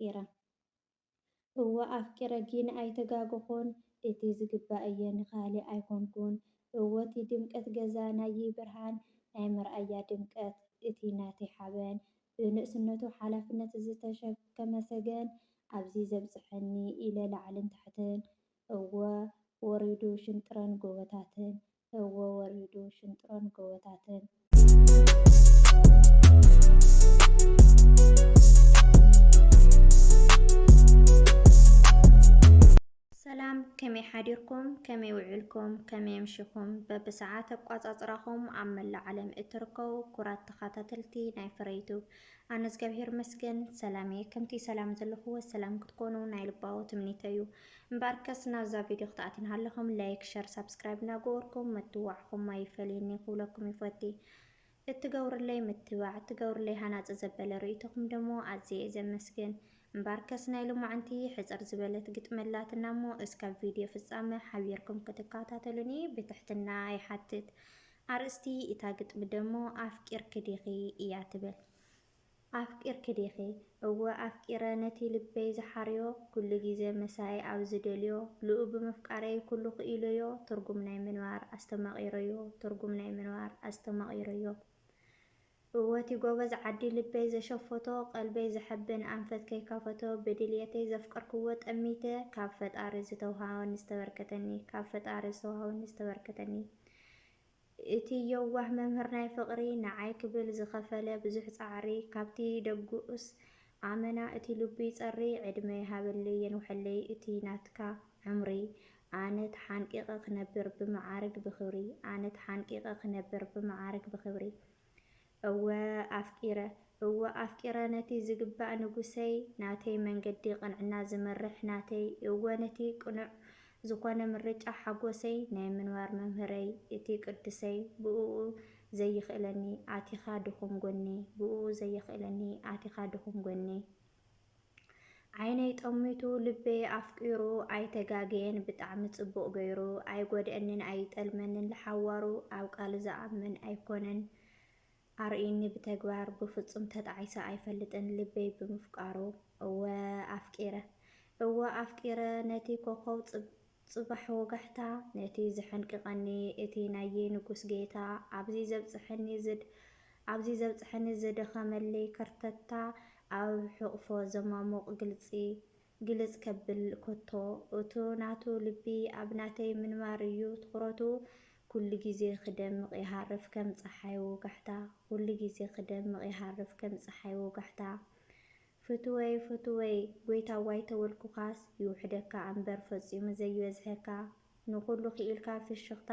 ኣፍቂረ እወ ኣፍቂረ ግን ኣይተጋገኹን እቲ ዝግባእ እየ ንኻልእ ኣይኮንኩን እወ እቲ ድምቀት ገዛ ናዪ ብርሃን ናይ መርኣያ ድምቀት እቲ ናተይ ሓበን ብንእስነቱ ሓላፍነት ዝተሸከመ ሰገን ኣብዚ ዘብፅሐኒ ኢለ ላዕልን ታሕትን እወ ወሪዱ ሽንጥረን ጎቦታትን እወ ወሪዱ ሽንጥረን ጎቦታትን ሰላም ከመይ ሓዲርኩም ከመይ ውዕልኩም ከመይ ኣምሽኩም በብሰዓት ኣቋፃፅራኹም ኣብ መላእ ዓለም እትርከቡ ኩራት ተኸታተልቲ ናይ ፍረዩቱብ ኣነ እግዚኣብሔር መስገን ሰላም እየ ከምቲ ሰላም ዘለኹዎ ሰላም ክትኮኑ ናይ ልባዊ ትምኒተ እዩ እምበኣርከስ ናብዛ ቪድዮ ክትኣትውን ሃለኹም ላይክ ሸር ሳብስክራይብ እናገበርኩም ምትዋዕኹም ኣይፈልየኒ ክብለኩም ይፈቲ እትገብሩለይ ምትባዕ እትገብሩለይ ሃናፂ ዘበለ ርእይትኹም ደሞ ኣዝየ ዘመስግን እምበኣርከስ ናይ ሎማዓንቲ ሕፅር ዝበለት ግጥመላትና እሞ እስካብ ቪድዮ ፍጻመ ሓቢርኩም ክትከታተሉኒ ብትሕትና ይሓትት ኣርእስቲ እታ ግጥሚ ደሞ ኣፍቂርክ ዲኺ እያ ትብል ኣፍቂርክ ዲኺ እወ ኣፍቂረ ነቲ ልበይ ዝሓርዮ ኩሉ ግዜ መሳይ ኣብ ዝደልዮ ልኡ ብምፍቃረይ ኩሉ ክኢለዮ ትርጉም ናይ ምንባር ኣስተማቒረዮ ትርጉም ናይ ምንባር ኣስተማቒረዮ እወቲ ጎበዝ ዓዲ ልበይ ዘሸፈቶ ቀልበይ ዘሐብን ኣንፈት ከይካፈቶ ብድልየተይ ዘፍቀርክዎ ጠሚተ ካብ ፈጣሪ ዝተውሃበኒ ዝተበርከተኒ ካብ ፈጣሪ ዝተውሃበኒ ዝተበርከተኒ እቲ የዋህ መምህር ናይ ፍቕሪ ንዓይ ክብል ዝኸፈለ ብዙሕ ፃዕሪ ካብቲ ደጉስ ኣመና እቲ ልቡ ይፀሪ ዕድመ ይሃበለይ የንውሐለይ እቲ ናትካ ዕምሪ ኣነ ተሓንቂቐ ክነብር ብመዓርግ ብኽብሪ ኣነ ተሓንቂቐ ክነብር ብመዓርግ ብኽብሪ እወ ኣፍቂረ ነቲ ዝግባእ ንጉሰይ ናተይ መንገዲ ቅንዕና ዝመርሕ ናተይ እወ ነቲ ቅኑዕ ዝኾነ ምርጫ ሓጎሰይ ናይ ምንባር መምህረይ እቲ ቅድሰይ ብኡኡ ዘይኽእለኒ ኣቲኻ ድኹም ጎኒ ብኡኡ ዘይኽእለኒ ኣቲኻ ድኹም ጎኒ ዓይነይ ጠሚቱ ልበይ ኣፍቂሩ ኣይተጋገየን ብጣዕሚ ጽቡቕ ገይሩ ኣይጎድአንን ኣይጠልመንን ለሓዋሩ ኣብ ቃል ዝኣምን ኣይኮነን ኣርኢኒ ብተግባር ብፍጹም ተጣዒሰ ኣይፈልጥን ልበይ ብምፍቃሩ እወ ኣፍቂረ ነቲ ኮኸብ ጽባሕ ወጋሕታ ነቲ ዝሕንቅቐኒ እቲ ናየ ንጉስ ጌታ ኣብዚ ዘብፅሐኒ ዘደኸመለይ ከርተታ ኣብ ሕቑፎ ዘማሙቕ ግልጽ ከብል ኮቶ እቱ ናቱ ልቢ ኣብ ናተይ ምንባር እዩ ትኹረቱ ኩሉ ግዜ ክደምቕ ይሃርፍ ከም ፀሓይ ወጋሕታ ኩሉ ግዜ ክደምቕ ይሃርፍ ከም ፀሓይ ወጋሕታ ፍትወይ ጎይታ ዋይ ተወልኩኻስ ይውሕደካ እምበር ፈጺሙ ዘይበዝሐካ ንኹሉ ክኢልካ ፍሽኽታ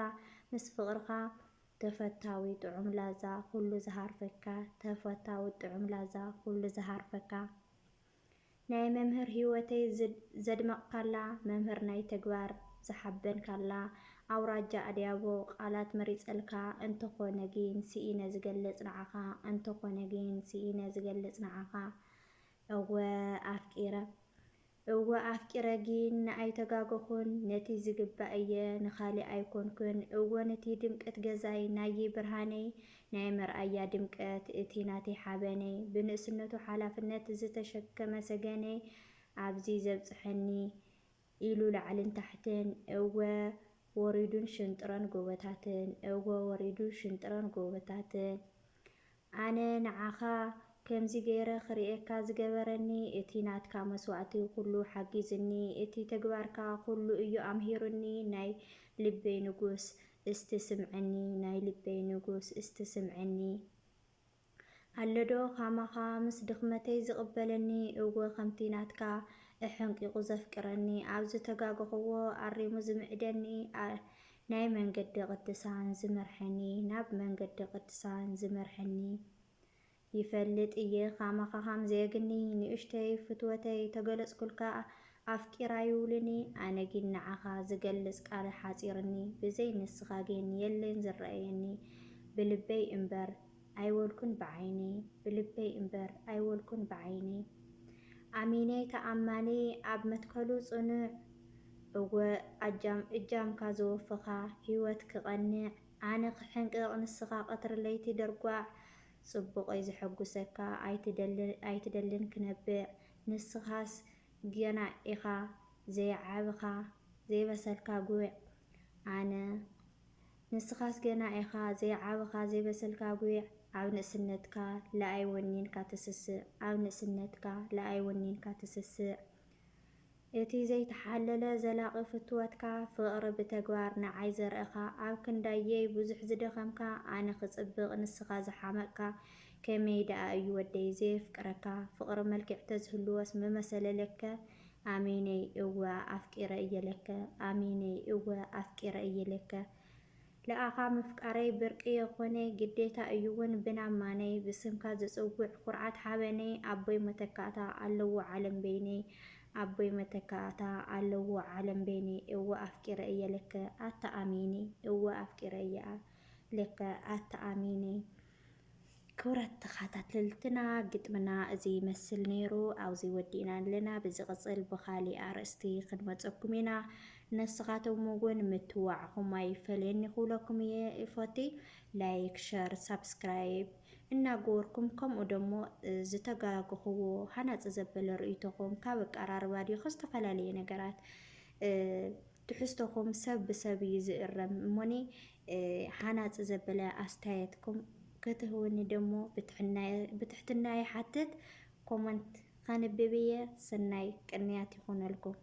ምስ ፍቕርኻ ተፈታዊ ጥዑም ላዛ ኩሉ ዝሃርፈካ ተፈታዊ ጥዑም ላዛ ኩሉ ዝሃርፈካ ናይ መምህር ህይወተይ ዘድመቕካላ መምህር ናይ ተግባር ዝሓበንካላ ኣውራጃ ኣድያቦ ቃላት መሪፀልካ እንተኾነ ግን ስኢነ ዝገለጽ ንዓኻ እንተኾነ ግን ስኢነ ዝገለጽ ንዓኻ እወ ኣፍቂረ ግን ንኣይተጋገኹን ነቲ ዝግባእ እየ ንኻልእ ኣይኮንኩን እወ ነቲ ድምቀት ገዛይ ናዪ ብርሃነይ ናይ መርኣያ ድምቀት እቲ ናተይ ሓበነይ ብንእስነቱ ሓላፍነት ዝተሸከመ ሰገነይ ኣብዚ ዘብፅሐኒ ኢሉ ላዕልን ታሕትን እወ ወሪዱን ሽንጥረን ጎቦታትን እወ ወሪዱ ሽንጥረን ጎቦታትን ኣነ ንዓኻ ከምዚ ገይረ ክሪኤካ ዝገበረኒ እቲ ናትካ መስዋእቲ ኩሉ ሓጊዝኒ እቲ ተግባርካ ኩሉ እዩ ኣምሂሩኒ ናይ ልበይ ንጉስ እስትስምዐኒ ናይ ልበይ ንጉስ እስትስምዐኒ ኣሎዶ ካማኻ ምስ ድኽመተይ ዝቕበለኒ እወ ከምቲ ናትካ እሕንቂቑ ዘፍቅረኒ ኣብ ዝተጋገኽዎ ኣሪሙ ዝምዕደኒ ናይ መንገዲ ቅድሳን ዝመርሐኒ ናብ መንገዲ ቅድሳን ዝመርሐኒ ይፈልጥ እየ ካማኻ ከምዘየግኒ ንእሽተይ ፍትወተይ ተገለጽኩልካ ኣፍቂራ ይውልኒ ኣነ ግን ንዓኻ ዝገልጽ ቃል ሓፂርኒ ብዘይ ንስኻ ግን የለን ዝረአየኒ ብልበይ እምበር ኣይወልኩን ብዓይኒ ብልበይ እምበር ኣይወልኩን ብዓይኒ ኣሚነይ ተኣማኒ ኣብ መትከሉ ጽኑዕ እወ እጃምካ ዘወፍኻ ህይወት ክቐንዕ ኣነ ክሕንቅቕ ንስኻ ቀትሪ ለይቲ ደርጓዕ ጽቡቐይ ዝሐጉሰካ ኣይትደልን ክነብዕ ንስኻስ ገና ኢኻ ዘይዓብኻ ዘይበሰልካ ጉዕ ኣነ ንስኻስ ገና ኢኻ ዘይዓብኻ ዘይበሰልካ ጉዕ ኣብ ንእስነትካ ለኣይ ወኒንካ ትስስእ ኣብ ንእስነትካ ለኣይ ወኒንካ ትስስእ እቲ ዘይተሓለለ ዘላቒ ፍትወትካ ፍቕሪ ብተግባር ንዓይ ዘርእኻ ኣብ ክንዳየይ ብዙሕ ዝደኸምካ ኣነ ክፅብቕ ንስኻ ዝሓመቕካ ከመይ ደኣ እዩ ወደይ ዘየፍቅረካ ፍቕሪ መልክዕ ተዝህልወስ መመሰለለከ ኣሚነይ እወ ኣፍቂረ እየለከ ኣሚነይ እወ ኣፍቂረ እየለከ ለኣኻ ምፍቃረይ ብርቂ የኾነ ግዴታ እዩውን ብናማነይ ብስምካ ዝፅውዕ ኩርዓት ሓበነይ ኣቦይ መተካእታ ኣለዎ ዓለም በይነይ ኣቦይ መተካእታ ኣለዎ ዓለም በይነይ እወ ኣፍቂረ እየለከ ኣተኣሚነይ እወ ኣፍቂረ እየለከ ኣተኣሚነይ ክብረት ተኸታተልትና ግጥምና እዚ ይመስል ነይሩ ኣብዚ ወዲእና ኣለና ብዝቕፅል ብኻሊእ ኣርእስቲ ክንመፀኩም ኢና ነስኻትኩም እውን ምትዋዕኹም ኣይፈልየኒ ክብለኩም እየ ይፈቲ ላይክ ሸር ሳብስክራይብ እናገበርኩም ከምኡ ደሞ ዝተጋግኽዎ ሃናፅ ዘበለ ርእይቶኹም ካብ ኣቀራርባ ድዩ ዝተፈላለዩ ነገራት ትሕዝቶኹም ሰብ ብሰብ እዩ ዝእረም እሞኒ ሃናፅ ዘበለ ኣስተያየትኩም ክትህውኒ ደሞ ብትሕትና ይሓትት ኮመንት ከንብብ እየ ሰናይ ቅንያት ይኹነልኩም